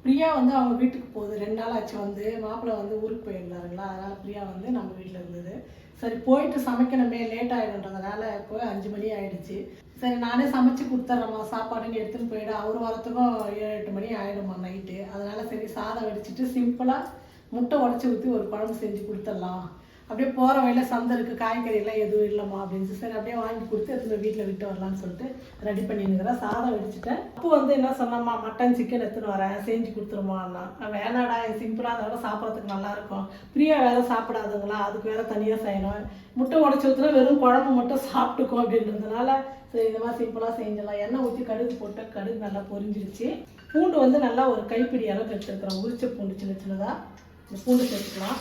பிரியா வந்து அவங்க வீட்டுக்கு போகுது. 2 நாள் ஆச்சு வந்து. மாப்பிள்ளை வந்து ஊருக்கு போயிருந்தாருங்களா, அதனால் பிரியா வந்து நம்ம வீட்டில் இருந்தது. சரி போயிட்டு சமைக்கணுமே, லேட் ஆகிடுன்றதுனால இப்போ 5 மணி ஆகிடுச்சு. சரி நானே சமைச்சு கொடுத்துட்றேம்மா சாப்பாடுன்னு எடுத்துன்னு போயிடு. அவர் வரத்துக்கும் 7-8 மணி ஆகிடுமா நைட்டு. அதனால் சரி சாதம் வடிச்சிட்டு சிம்பிளாக முட்டை உடச்சி ஊற்றி ஒரு குழம்பு செஞ்சு கொடுத்துடலாம். அப்படியே போகிற வழியில் சந்தை இருக்குது, காய்கறியெல்லாம் எதுவும் இல்லைம்மா அப்படின்னு சரி அப்படியே வாங்கி கொடுத்து எடுத்துகிட்டு வீட்டில் விட்டு வரலான்னு சொல்லிட்டு ரெடி பண்ணியிருக்கிறேன். சாதம் வடிச்சிட்டேன். அப்போ வந்து என்ன சொன்னம்மா, மட்டன் சிக்கன் எடுத்துன்னு வரேன், செஞ்சு கொடுத்துருமான்னா. வேணாடா சிம்பிளாக அதோட சாப்பிட்றதுக்கு நல்லாயிருக்கும். பிரியா வேறு சாப்பிடாதுங்களா, அதுக்கு வேறு தனியாக செய்யணும். முட்டை உடச்சி ஊற்றுனா வெறும் குழம்பு மட்டும் சாப்பிட்டுக்கும் அப்படின்றதுனால சரி இந்த மாதிரி சிம்பிளாக செஞ்சிடலாம். எண்ணெய் ஊற்றி கடுகு போட்டு கடுகு நல்லா பொரிஞ்சிடுச்சு. பூண்டு வந்து நல்லா ஒரு கைப்பிடி அளவுக்கு எடுத்துருக்குறோம். உரிச்ச பூண்டு சின்ன சின்னதாக இந்த பூண்டு சேர்த்துக்கலாம்.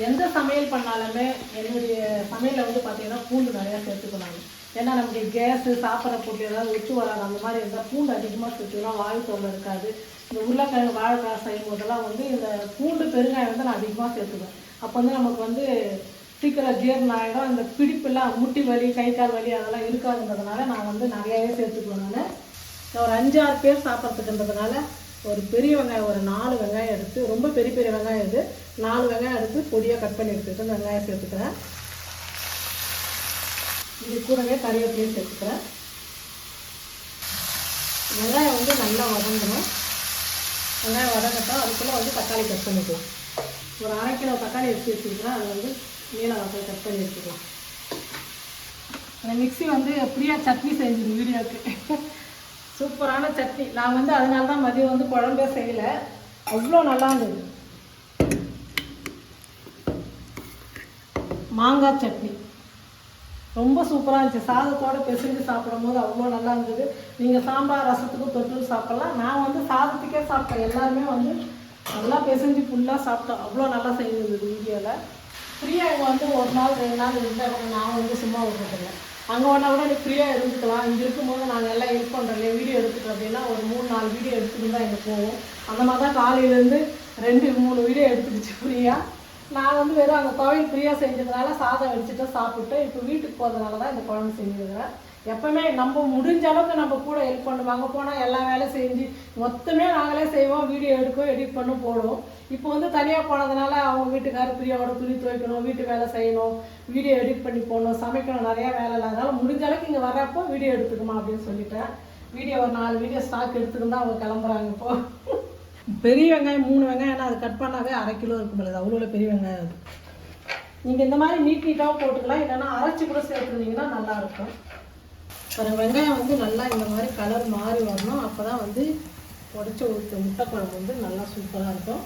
எந்த சமையல் பண்ணாலுமே என்னுடைய சமையலில் வந்து பார்த்தீங்கன்னா பூண்டு நிறையா சேர்த்துக்கணும். ஏன்னா நமக்கு கேஸு சாப்பிட்ற பொருள் ஏதாவது ஒத்து வராது, அந்த மாதிரி இருந்தால் பூண்டு அதிகமாக சேர்த்துக்கலாம். வாயு தொல்லை இருக்காது. இந்த உருளைக்கிழங்கு வாழைக்காய் செய்யும் போதெல்லாம் வந்து இந்த பூண்டு பெருங்காயம் வந்து நான் அதிகமாக சேர்த்துக்குவேன். அப்போ வந்து நமக்கு வந்து சீக்கிரம் ஜீரணம் ஆகிடும். இந்த பிடிப்பெல்லாம் முட்டி வலி கை கால் வலி அதெல்லாம் இருக்காதுன்றதுனால நான் வந்து நிறையாவே சேர்த்துக்குவேன். நான் ஒரு 5-6 பேர் சாப்பிட்றதுக்குன்றதுனால ஒரு பெரிய வெங்காயம் ஒரு 4 வெங்காயம் எடுத்து, ரொம்ப பெரிய பெரிய வெங்காயம் இது 4 வெங்காயம் எடுத்து பொடியாக கட் பண்ணி எடுத்துக்கிட்டு வெங்காயம் சேர்த்துக்கிறேன். இது கூடவே கறிவேப்பிலையும் சேர்த்துக்கிறேன். வெங்காயம் வந்து நல்லா வதங்கணும். வெங்காயம் வதங்கட்டும். அதுக்குள்ளே வந்து தக்காளி கட் பண்ணிக்கலாம். ஒரு 1/2 கிலோ தக்காளி எடுத்து வச்சுக்கிறேன். அது வந்து நீளமாக கட் பண்ணி எடுத்துக்கலாம். அந்த மிக்ஸி வந்து பிரியா சட்னி செஞ்சுது வீடியோவுக்கு. சூப்பரான சட்னி. நான் வந்து அதனால தான் மதியம் வந்து குழம்பே செய்யலை. அவ்வளோ நல்லா இருந்தது. மாங்காய் சட்னி ரொம்ப சூப்பராக இருந்துச்சு. சாதத்தோடு பிசைஞ்சு சாப்பிடும் போது அவ்வளோ நல்லா இருந்தது. நீங்கள் சாம்பார் ரசத்துக்கும் தொட்டு சாப்பிட்லாம். நான் வந்து சாதத்துக்கே சாப்பிட்டேன். எல்லாருமே வந்து நல்லா பிசைஞ்சு ஃபுல்லாக சாப்பிட்டோம். அவ்வளோ நல்லா செஞ்சுருந்தது வீடியோவில். ஃப்ரீயாக இங்கே வந்து 1 நாள் 2 நாள் இருந்தால் கூட நான் வந்து சும்மா விட்டுருக்கேன். அங்கே ஒன்றா கூட நீ ஃப்ரீயாக இருந்துக்கலாம். இங்கே இருக்கும்போது நாங்கள் எல்லாம் ஹெல்ப் பண்ணுறோம், வீடியோ எடுத்துட்டோம் அப்படின்னா ஒரு 3-4 வீடியோ எடுத்துகிட்டு தான் இங்கே போவோம். அந்த மாதிரி தான் காலையிலேருந்து 2-3 வீடியோ எடுத்துக்கிச்சு ஃப்ரீயாக. நான் வந்து வெறும் அந்த துவையல் ஃப்ரீயாக செஞ்சதுனால சாதம் வச்சுட்டு சாப்பிட்டு இப்போ வீட்டுக்கு போகிறதுனால தான் இந்த குழம்பு செஞ்சுருக்கிறேன். எப்போவுமே நம்ம முடிஞ்ச அளவுக்கு நம்ம கூட ஹெல்ப் பண்ணுவோம். அங்கே போனால் எல்லா வேலையும் செஞ்சு மொத்தமே நாங்களே செய்வோம், வீடியோ எடுக்கும் எடிட் பண்ண போடுவோம். இப்போ வந்து தனியாக போனதுனால அவங்க வீட்டுக்காரர் பிரியாவோட துணி துவைக்கணும், வீட்டு வேலை செய்யணும், வீடியோ எடிட் பண்ணி போடணும், சமைக்கணும், நிறையா வேலை இல்லை. அதனால் முடிஞ்ச அளவுக்கு இங்கே வர்றப்போ வீடியோ எடுத்துக்குமா அப்படின்னு சொல்லிட்டேன். வீடியோ ஒரு 4 வீடியோ ஸ்டாக் எடுத்துக்கிட்டு தான் அவங்க கிளம்புறாங்க. இப்போது பெரிய வெங்காயம் 3 வெங்காயம், ஏன்னா அது கட் பண்ணாவே 1/2 கிலோ இருக்கும் பொழுது அவ்வளோ பெரிய வெங்காயம் அது. நீங்கள் இந்த மாதிரி நீட்டாகவும் போட்டுக்கலாம், இல்லைன்னா அரைச்சி கூட சேர்த்துருந்தீங்கன்னா நல்லாயிருக்கும். ஒரு வெங்காயம் வந்து நல்லா இந்த மாதிரி கலர் மாறி வரணும். அப்போ தான் வந்து உடச்சி ஊற்ற முட்டை குழம்பு வந்து நல்லா சூப்பராக இருக்கும்.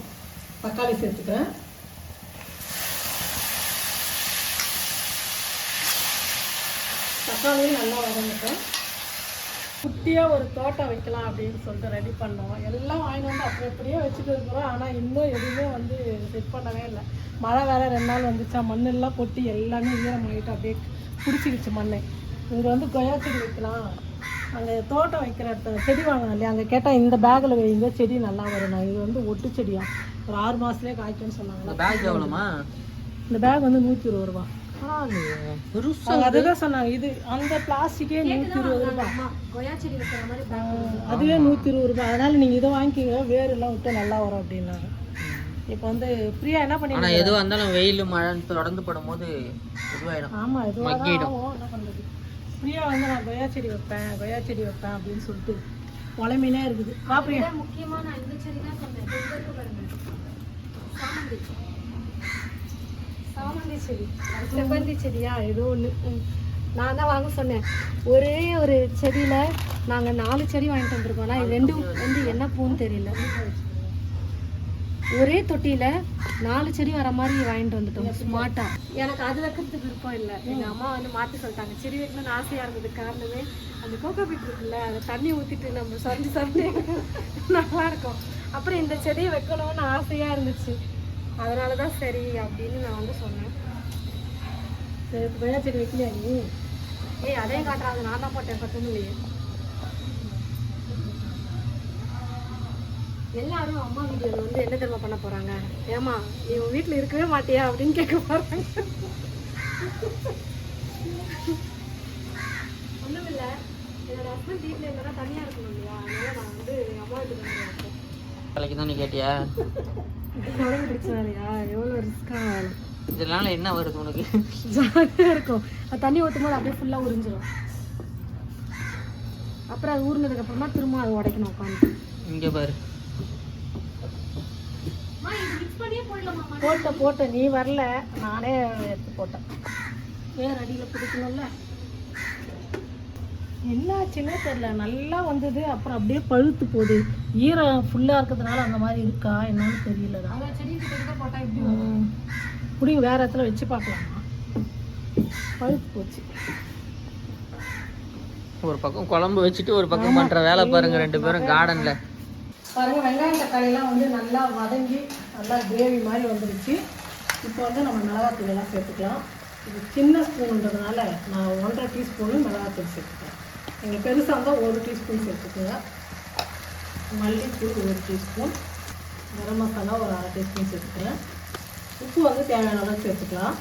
தக்காளி சேர்த்துக்கிறேன். தக்காளியும் நல்லா வதங்கிட்டேன். குட்டியாக ஒரு தோட்டம் வைக்கலாம் அப்படின்னு சொல்லிட்டு ரெடி பண்ணோம். எல்லாம் வாங்கிட்டு வந்து அப்படியே வச்சுட்டு இருக்கிறோம். ஆனால் இன்னும் எதுவுமே வந்து செட் பண்ணவே இல்லை. மழை வேறு 2 நாள் வந்துச்சா, மண்ணெல்லாம் கொட்டி எல்லாமே ஈரமாகிட்டு அப்படியே பிடிச்சிக்கிச்சு மண்ணை. இங்கே வந்து கொய்யா செடி வைக்கலாம், அங்கே தோட்டம் வைக்கிற இடத்துல செடி வாங்கணும் இல்லையா, அங்கே கேட்டால் இந்த பேக்கில் வைங்க செடி நல்லா வரும். இது வந்து ஒட்டு செடியா, ஒரு 6 மாதத்துலேயே காய்க்கும்னு சொன்னாங்களா. பேக் எவ்வளோமா? இந்த பேக் வந்து 120 ரூபா. அதுதான் சொன்னாங்க. இது அந்த பிளாஸ்டிக்கே 120 ரூபா. அதுவே 120 ரூபா. அதனால நீங்கள் இதை வாங்கிக்கிங்க, வேரெல்லாம் விட்டு நல்லா வரும் அப்படின்னாங்க. இப்போ வந்து பிரியா என்ன பண்ணி, ஆனால் எதுவாக இருந்தாலும் வெயில் மழை தொடர்ந்து படும்போது இதுவாகிடும். ஆமாம் இதுவாகிடும். என்ன பண்ணுறது. பிரியா வந்து நான் கொய்யா செடி வைப்பேன் அப்படின்னு சொல்லிட்டு உலமையிலே இருக்குது. பிரியா முக்கியமாக நான் இந்த செடி தான் சொன்னேன். சாமந்தி செடி, செவ்வந்தி செடியா ஏதோ ஒன்று நான் தான் வாங்க சொன்னேன். ஒரே ஒரு செடியில் நாங்கள் 4 செடி வாங்கிட்டு வந்துருக்கோம். ஆனால் 2 வந்து என்ன பூன்னு தெரியல. ஒரே தொட்டியில் 4 செடி வர மாதிரி வாங்கிட்டு வந்துட்டோம் ஸ்மார்ட்டாக. எனக்கு அது வைக்கிறதுக்கு விருப்பம் இல்லை. எங்கள் அம்மா வந்து மாற்றி சொல்லிட்டாங்க. செடி வைக்கணும்னு ஆசையாக இருந்தது. காரணமே அந்த கோகோ பீட் இருக்குல்ல, அதை தண்ணி ஊற்றிட்டு நம்ம சொரிஞ்சு நல்லாயிருக்கும். அப்புறம் இந்த செடியை வைக்கணும்னு ஆசையாக இருந்துச்சு. அதனால தான் சரி அப்படின்னு நான் வந்து சொன்னேன். சரி கொய்யா செடி வைக்கலையா நீ? அதையும் காட்டுறாங்க. நான் தான் போட்டேன் 10 இல்லையே. எல்லாரும் அம்மா வீடியோவில் வந்து என்ன தெரியுமா பண்ண போகிறாங்க, ஏமா நீ உன் வீட்டில் இருக்கவே மாட்டியா அப்படின்னு கேட்க போகிறாங்க. ஒன்றும் இல்லை, என்னோட ஹஸ்பண்ட் வீட்டில் இருந்தாலும் தனியாக இருக்கணும் இல்லையா, அதனால நான் வந்து அம்மா வீட்டுக்கு வந்துருக்கேன். வேலைக்கு தான் நீ கேட்டியா? உடம்பு பிரச்சனை இல்லையா, எவ்வளோ ரிஸ்க்கான வேலை. இதனால என்ன வருது உனக்கு? ஜாலியாக இருக்கும். அது தண்ணி ஊற்றும் போது அப்படியே ஃபுல்லாக உறிஞ்சிடும். அப்புறம் அது ஊறினதுக்கு அப்புறமா திரும்ப அது உடைக்கணும் உட்காந்து. இங்கே பாரு போட்ட நீ வரல, நானே எடுத்து போட்டேன். வேறு அடியில் பிடிக்கணும்ல. என்னாச்சுன்னே தெரியல, நல்லா வந்தது அப்புறம் அப்படியே பழுத்து போகுது. ஈரம் ஃபுல்லாக இருக்கிறதுனால அந்த மாதிரி இருக்கா என்னன்னு தெரியலடா. போட்டால் இப்படி பிடிங்க, வேறு இடத்துல வச்சு பார்க்கலாமா? பழுத்து போச்சு. ஒரு பக்கம் குழம்பு வச்சுட்டு ஒரு பக்கம் பண்ணுற வேலை பாருங்க ரெண்டு பேரும் கார்டனில். பாருங்கள், வெங்காயம் தக்காளிலாம் வந்து நல்லா வதங்கி நல்லா கிரேவி மாதிரி வந்துடுச்சு. இப்போ வந்து நம்ம மிளகாத்தூள் எல்லாம் சேர்த்துக்கலாம். இது சின்ன ஸ்பூனுன்றதுனால நான் 1.5 டீஸ்பூனு மிளகாத்தூள் சேர்த்துக்கிறேன். நீங்கள் பெருசாக இருந்தால் 1 டீஸ்பூன் சேர்த்துக்கோங்க. மல்லித்தூள் 1 டீஸ்பூன், கரம் மசாலா ஒரு 1/2 டீஸ்பூன் சேர்த்துக்கிறேன். உப்பு வந்து தேவையான அளவு சேர்த்துக்கலாம்.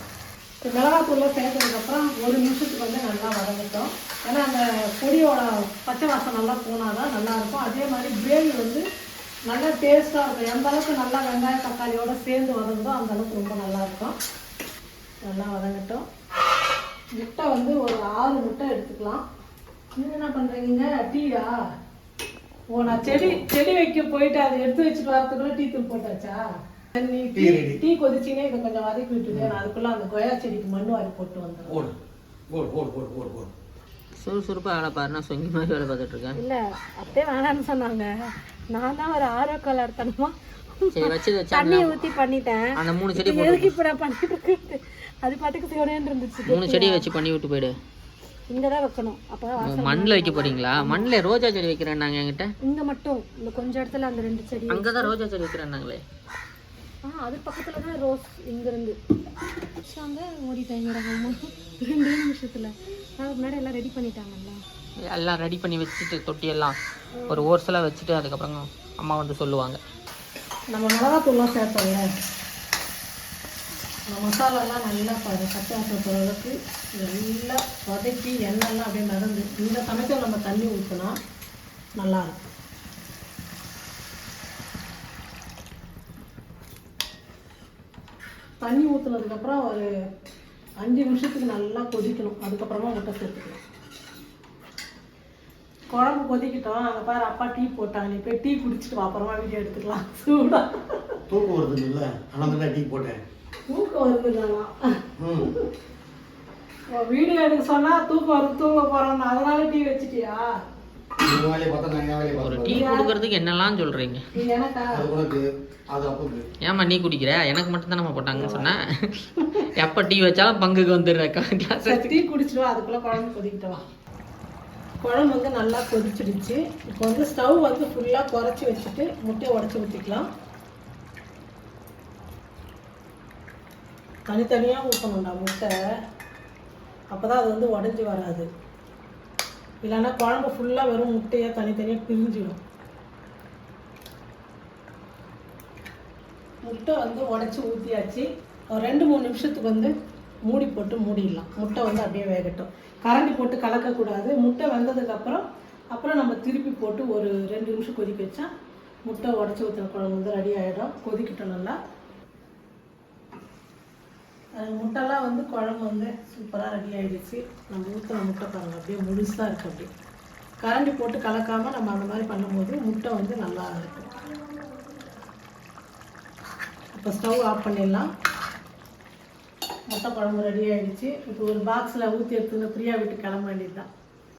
இப்போ மிளகாத்தூள்லாம் சேர்த்ததுக்கப்புறம் 1 நிமிஷத்துக்கு வந்து நல்லா வதங்கிட்டோம். ஏன்னா அந்த பொடியோட பச்சை வாசம் நல்லா போனால் தான் நல்லாயிருக்கும். அதே மாதிரி கிரேவி வந்து நல்லா டேஸ்ட்டாக இருக்கும். எந்த அளவுக்கு நல்லா வெங்காயம் தக்காளியோடு சேர்ந்து வதங்குதோ அந்த அளவுக்கு ரொம்ப நல்லாயிருக்கும். நல்லா வதங்கட்டும். முட்டை வந்து ஒரு 6 முட்டை எடுத்துக்கலாம். நீங்கள் என்ன பண்ணுறீங்க? டீயா? ஓ, நான் செடி வைக்க போயிட்டு அதை எடுத்து வச்சுட்டு வரதுக்குள்ள டீ தூள் போட்டாச்சா? நீ டீ கொதிச்சினே இதை கொஞ்சம் வதக்கி விட்டுது. நான் அதுக்குள்ள அந்த கொய்யா செடிக்கு மண் வாரி போட்டு வந்துடுறேன். சுறுசுறுப்பாக வேலை பாருன்னா சொங்கி மாதிரி வேலை பார்த்துட்டு இருக்கேன். இல்லை அப்படியே வேணான்னு சொன்னாங்க. நான் தான் ஒரு ஆரோக்கியம் தனமா சரி வச்சு தண்ணியை ஊற்றி பண்ணிட்டேன். அந்த 3 செடி எதுக்கு இப்போ நான் பண்ணிட்டு இருக்கு? அது பாட்டுக்கு சிவனேன்னு இருந்துச்சு. 3 செடியை வச்சு பண்ணி விட்டு போயிடு. இங்கே தான் வைக்கணும். அப்போ மண்ணில் வைக்க போறீங்களா? மண்ணில் ரோஜா செடி வைக்கிறேன்னாங்க என்கிட்ட. இங்கே மட்டும் இந்த கொஞ்சம் இடத்துல அந்த 2 செடி. அங்கே தான் ரோஜா செடி வைக்கிறேன்னாங்களே. அது பக்கத்தில் தான் ரோஸ். இங்கேருந்து அங்கே ஓடிட்டாங்க அம்மா 2 நிமிஷத்தில். அதுக்கு முன்னாடி எல்லாம் ரெடி பண்ணிட்டாங்கல்ல. எல்லாம் ரெடி பண்ணி வச்சுட்டு தொட்டியெல்லாம் ஒரு ஓர்ஸெல்லாம் வச்சுட்டு அதுக்கப்புறம் அம்மா வந்து சொல்லுவாங்க. நம்ம மிளகாத்தூள்லாம் சேர்த்தோம்ல, இந்த மசாலாலாம் நல்லா பச்சை வாசம் போகிற அளவுக்கு நல்லா வதக்கி எண்ணெய்லாம் அப்படியே நடந்து இந்த சமயத்தில் நம்ம தண்ணி ஊற்றினா நல்லாயிருக்கும். தண்ணி ஊற்றுனதுக்கப்புறம் ஒரு 5 நிமிஷத்துக்கு நல்லா கொதிக்கணும். அதுக்கப்புறமா முட்டை சேர்த்துக்கலாம். குழம்பு கொதிக்கிட்டோம். அங்கே பாரு, அப்பா டீ போட்டாங்க. நீ போய் டீ குடிச்சிட்டு அப்புறமா வீடியோ எடுத்துக்கலாம். சூடா தூக்கம் வருது இல்லை, ஆனால் டீ போட்டேன். தூக்கம் வருதுங்களா? வீடியோ எடுக்க சொன்னால் தூக்கம் வருது, தூங்க போகிறோம், அதனால டீ வச்சுட்டியா? ஒரு டீ கொடுக்கறதுக்கு என்னெல்லாம் சொல்றீங்க? எனக்கா? ஏமா நீ குடிக்கிற? எனக்கு மட்டும் தான் நம்ம போட்டாங்கன்னு சொன்னேன். எப்போ டீ வச்சாலும் பங்குக்கு வந்துடுறேன். டீ குடிச்சிடுவா, அதுக்குள்ளே குழம்பு கொதிக்கிட்டவா. குழம்பு வந்து நல்லா கொதிச்சிடுச்சு. இப்போ வந்து ஸ்டவ் வந்து ஃபுல்லாக குறைச்சி வச்சுட்டு முட்டையை உடச்சி ஊற்றிக்கலாம். தனித்தனியாக ஊற்றணும்டா முட்டை, அப்போ தான் அது வந்து உடஞ்சி வராது. இல்லைன்னா குழம்பு ஃபுல்லாக வெறும் முட்டையை தனித்தனியாக பிரிஞ்சிடும். முட்டை வந்து உடச்சி ஊற்றியாச்சு. ஒரு 2-3 நிமிஷத்துக்கு வந்து மூடி போட்டு மூடிடலாம். முட்டை வந்து அப்படியே வேகட்டும். கரண்டி போட்டு கலக்கக்கூடாது. முட்டை வெந்ததுக்கப்புறம் நம்ம திருப்பி போட்டு ஒரு 2 நிமிஷம் கொதிக்க வச்சா முட்டை உடச்சி ஊற்றின குழம்பு வந்து ரெடி ஆகிடும். கொதிக்கிட்டோம் நல்லா. முட்டைலாம் வந்து குழம்பு வந்து சூப்பராக ரெடி ஆகிடுச்சு. நம்ம ஊற்றின முட்டை பாருங்கள் அப்படியே முழுசாக இருக்குது. அப்படியே கரண்டி போட்டு கலக்காமல் நம்ம அந்த மாதிரி பண்ணும்போது முட்டை வந்து நல்லா இருக்கும். இப்போ ஸ்டவ் ஆஃப் பண்ணிடலாம். முட்டை குழம்பு ரெடி ஆகிடுச்சு. இப்போ ஒரு பாக்ஸில் ஊற்றி எடுத்துன்னு ஃப்ரீயாக விட்டு கிளம்ப வேண்டியது தான்.